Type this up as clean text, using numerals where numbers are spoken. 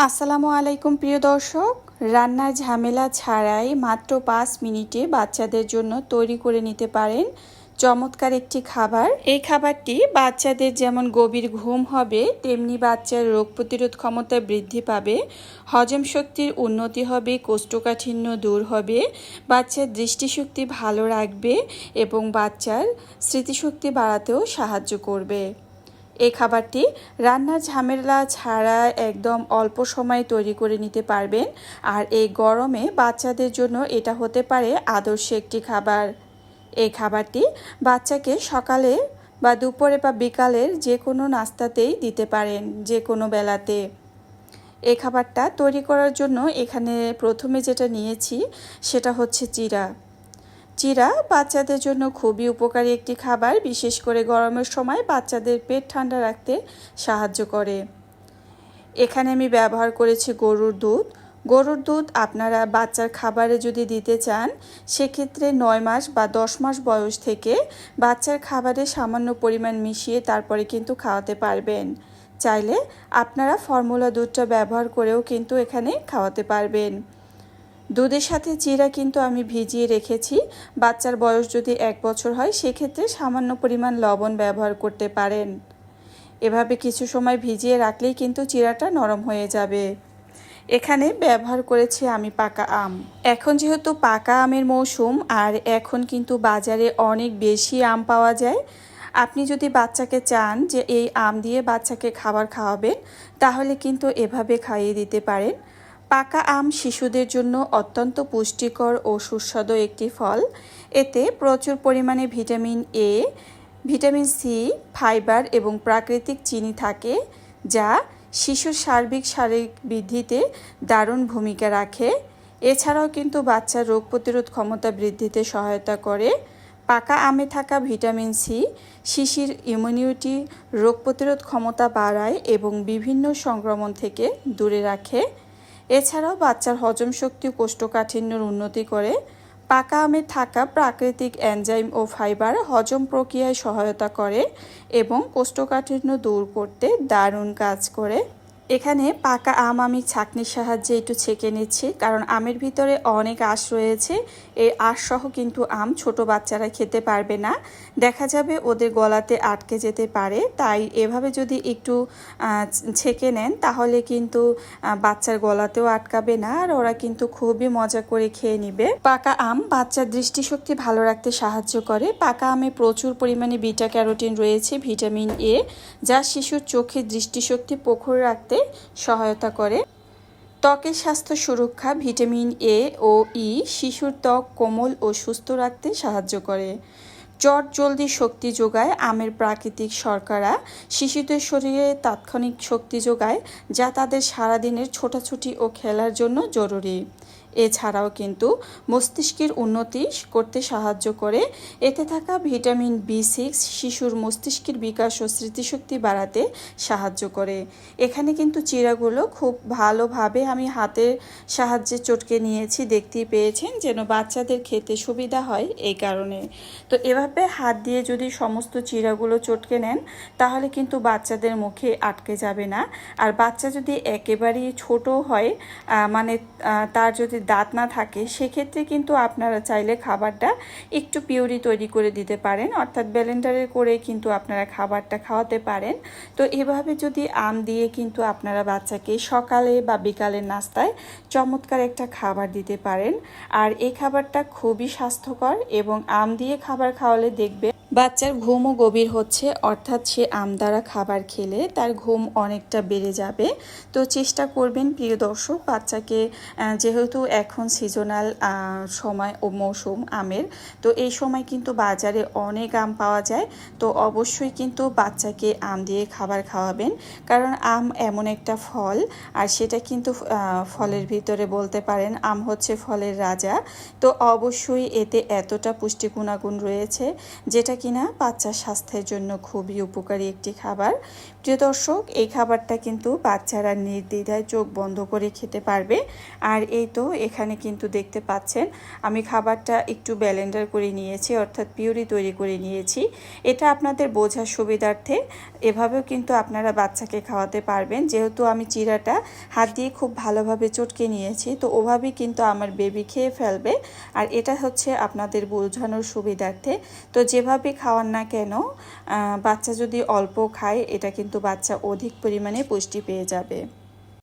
আসসালামু আলাইকুম প্রিয় দর্শক, রান্নার ঝামেলা ছাড়াই মাত্র 5 মিনিটে বাচ্চাদের জন্য তৈরি করে নিতে পারেন চমৎকার একটি খাবার। এই খাবারটি বাচ্চাদের যেমন গভীর ঘুম হবে, তেমনি বাচ্চার রোগ প্রতিরোধ ক্ষমতা বৃদ্ধি পাবে, হজম শক্তির উন্নতি হবে, কোষ্ঠকাঠিন্য দূর হবে, বাচ্চার দৃষ্টিশক্তি ভালো রাখবে এবং বাচ্চার স্মৃতিশক্তি বাড়াতেও সাহায্য করবে। এই খাবারটি রান্নার ঝামেলা ছাড়া একদম অল্প সময়ে তৈরি করে নিতে পারবেন। আর এই গরমে বাচ্চাদের জন্য এটা হতে পারে আদর্শ একটি খাবার। এই খাবারটি বাচ্চাকে সকালে বা দুপুরে বা বিকালের যে কোনো নাস্তাতেই দিতে পারেন, যে কোনো বেলাতে। এই খাবারটা তৈরি করার জন্য এখানে প্রথমে যেটা নিয়েছি সেটা হচ্ছে চিড়া। চিড়া বাচ্চাদের জন্য খুবই উপকারী একটি খাবার, বিশেষ করে গরমের সময় বাচ্চাদের পেট ঠান্ডা রাখতে সাহায্য করে। এখানে আমি ব্যবহার করেছি গরুর দুধ। গরুর দুধ আপনারা বাচ্চার খাবারে যদি দিতে চান, সেক্ষেত্রে 9 মাস বা 10 মাস বয়স থেকে বাচ্চার খাবারে সামান্য পরিমাণ মিশিয়ে তারপরে কিন্তু খাওয়াতে পারবেন। চাইলে আপনারা ফর্মুলা দুধটা ব্যবহার করেও কিন্তু এখানে খাওয়াতে পারবেন। দুধের সাথে চিড়া কিন্তু আমি ভিজিয়ে রেখেছি। বাচ্চার বয়স যদি 1 বছর হয়, সেক্ষেত্রে সামান্য পরিমাণ লবণ ব্যবহার করতে পারেন। এভাবে কিছু সময় ভিজিয়ে রাখলেই কিন্তু চিড়াটা নরম হয়ে যাবে। এখানে ব্যবহার করেছি আমি পাকা আম। এখন যেহেতু পাকা আমের মৌসুম, আর এখন কিন্তু বাজারে অনেক বেশি আম পাওয়া যায়। আপনি যদি বাচ্চাকে চান যে এই আম দিয়ে বাচ্চাকে খাবার খাওয়াবেন, তাহলে কিন্তু এভাবে খাইয়ে দিতে পারেন। পাকা আম শিশুদের জন্য অত্যন্ত পুষ্টিকর ও সুস্বাদু একটি ফল। এতে প্রচুর পরিমাণে vitamin A, vitamin C, fibre এবং প্রাকৃতিক চিনি থাকে, যা শিশুর সার্বিক শারীরিক বৃদ্ধিতে দারুণ ভূমিকা রাখে। এছাড়াও কিন্তু বাচ্চার রোগ প্রতিরোধ ক্ষমতা বৃদ্ধিতে সহায়তা করে। পাকা আমে থাকা ভিটামিন সি শিশুর ইমিউনিটি, রোগ প্রতিরোধ ক্ষমতা বাড়ায় এবং বিভিন্ন সংক্রমণ থেকে দূরে রাখে। এছাড়াও বাচ্চার হজম শক্তি, কোষ্ঠকাঠিন্যের উন্নতি করে। পাকা আমে থাকা প্রাকৃতিক এনজাইম ও ফাইবার হজম প্রক্রিয়ায় সহায়তা করে এবং কোষ্ঠকাঠিন্য দূর করতে দারুণ কাজ করে। এখানে পাকা আম আমি ছাঁকনির সাহায্যে একটু ছেঁকে নিচ্ছি, কারণ আমের ভিতরে অনেক আঁশ রয়েছে। এই আঁশসহ কিন্তু আম ছোট বাচ্চারা খেতে পারবে না, দেখা যাবে ওদের গলাতে আটকে যেতে পারে। তাই এভাবে যদি একটু ছেঁকে নেন, তাহলে কিন্তু বাচ্চার গলাতেও আটকাবে না, আর ওরা কিন্তু খুবই মজা করে খেয়ে নিবে। পাকা আম বাচ্চার দৃষ্টিশক্তি ভালো রাখতে সাহায্য করে। পাকা আমে প্রচুর পরিমাণে বিটা ক্যারোটিন রয়েছে, ভিটামিন এ, যা শিশুর চোখের দৃষ্টিশক্তি প্রখর রাখতে সহায়তা করে। ত্বকের স্বাস্থ্য সুরক্ষা, ভিটামিন এ ও ই শিশুর ত্বক কোমল ও সুস্থ রাখতে সাহায্য করে। জলদি শক্তি যোগায়। আমের প্রাকৃতিক শর্করা শিশুদের শরীরে তাৎক্ষণিক শক্তি যোগায়, যা তাদের সারাদিনের ছোটাছুটি ও খেলার জন্য জরুরি। এছাড়াও কিন্তু মস্তিষ্কের উন্নতি করতে সাহায্য করে। এতে থাকা ভিটামিন বি6 শিশুর মস্তিষ্কের বিকাশ ও স্মৃতিশক্তি বাড়াতে সাহায্য করে। এখানে কিন্তু চিড়াগুলো খুব ভালোভাবে আমি হাতের সাহায্যে চটকে নিয়েছি, দেখতেই পেয়েছেন, যেন বাচ্চাদের খেতে সুবিধা হয় এই কারণে। তো এভাবে হাত দিয়ে যদি সমস্ত চিড়াগুলো চটকে নেন, তাহলে কিন্তু বাচ্চাদের মুখে আটকে যাবে না। আর বাচ্চা যদি একেবারেই ছোট হয়, মানে তার যদি দাঁত না থাকে, সেক্ষেত্রে কিন্তু আপনারা চাইলে খাবারটা একটু পিউরি তৈরি করে দিতে পারেন, অর্থাৎ ব্লেন্ডারে করে কিন্তু আপনারা খাবারটা খাওয়াতে পারেন। তো এভাবে যদি আম দিয়ে কিন্তু আপনারা বাচ্চাকে সকালে বা বিকালের নাস্তায় চমৎকার একটা খাবার দিতে পারেন। আর এই খাবারটা খুবই স্বাস্থ্যকর, এবং আম দিয়ে খাবার খাওয়ালে দেখবে বাচ্চার ঘুমও গভীর হচ্ছে, অর্থাৎ সে আম দ্বারা খাবার খেলে তার ঘুম অনেকটা বেড়ে যাবে। তো চেষ্টা করবেন প্রিয় দর্শক, বাচ্চাকে, যেহেতু এখন সিজনাল সময় ও মৌসুম আমের, তো এই সময় কিন্তু বাজারে অনেক আম পাওয়া যায়। তো অবশ্যই কিন্তু বাচ্চাকে আম দিয়ে খাবার খাওয়াবেন, কারণ আম এমন একটা ফল, আর সেটা কিন্তু ফলের ভিতরে বলতে পারেন আম হচ্ছে ফলের রাজা। তো অবশ্যই এতে এতটা পুষ্টি গুণাগুণ রয়েছে, যেটা কিনা বাচ্চার স্বাস্থ্যের জন্য খুবই উপকারী একটি খাবার। প্রিয় দর্শক, এই খাবারটা কিন্তু বাচ্চারা নির্দ্বিধায় চোখ বন্ধ করে খেতে পারবে। আর এই তো এখানে কিন্তু দেখতে পাচ্ছেন আমি খাবারটা একটু ব্লেন্ডার করে নিয়েছি, অর্থাৎ পিউরি তৈরি করে নিয়েছি। এটা আপনাদের বোঝার সুবিধার্থে এভাবেও কিন্তু আপনারা বাচ্চাকে খাওয়াতে পারবেন। যেহেতু আমি চিড়াটা হাত দিয়ে খুব ভালোভাবে চটকে নিয়েছি, তো ওভাবেই কিন্তু আমার বেবি খেয়ে ফেলবে। আর এটা হচ্ছে আপনাদের বোঝানোর সুবিধার্থে। তো যেভাবে খাওয়ান না কেন, বাচ্চা যদি অল্প খায়, এটা কিন্তু বাচ্চা অধিক পরিমাণে পুষ্টি পেয়ে যাবে।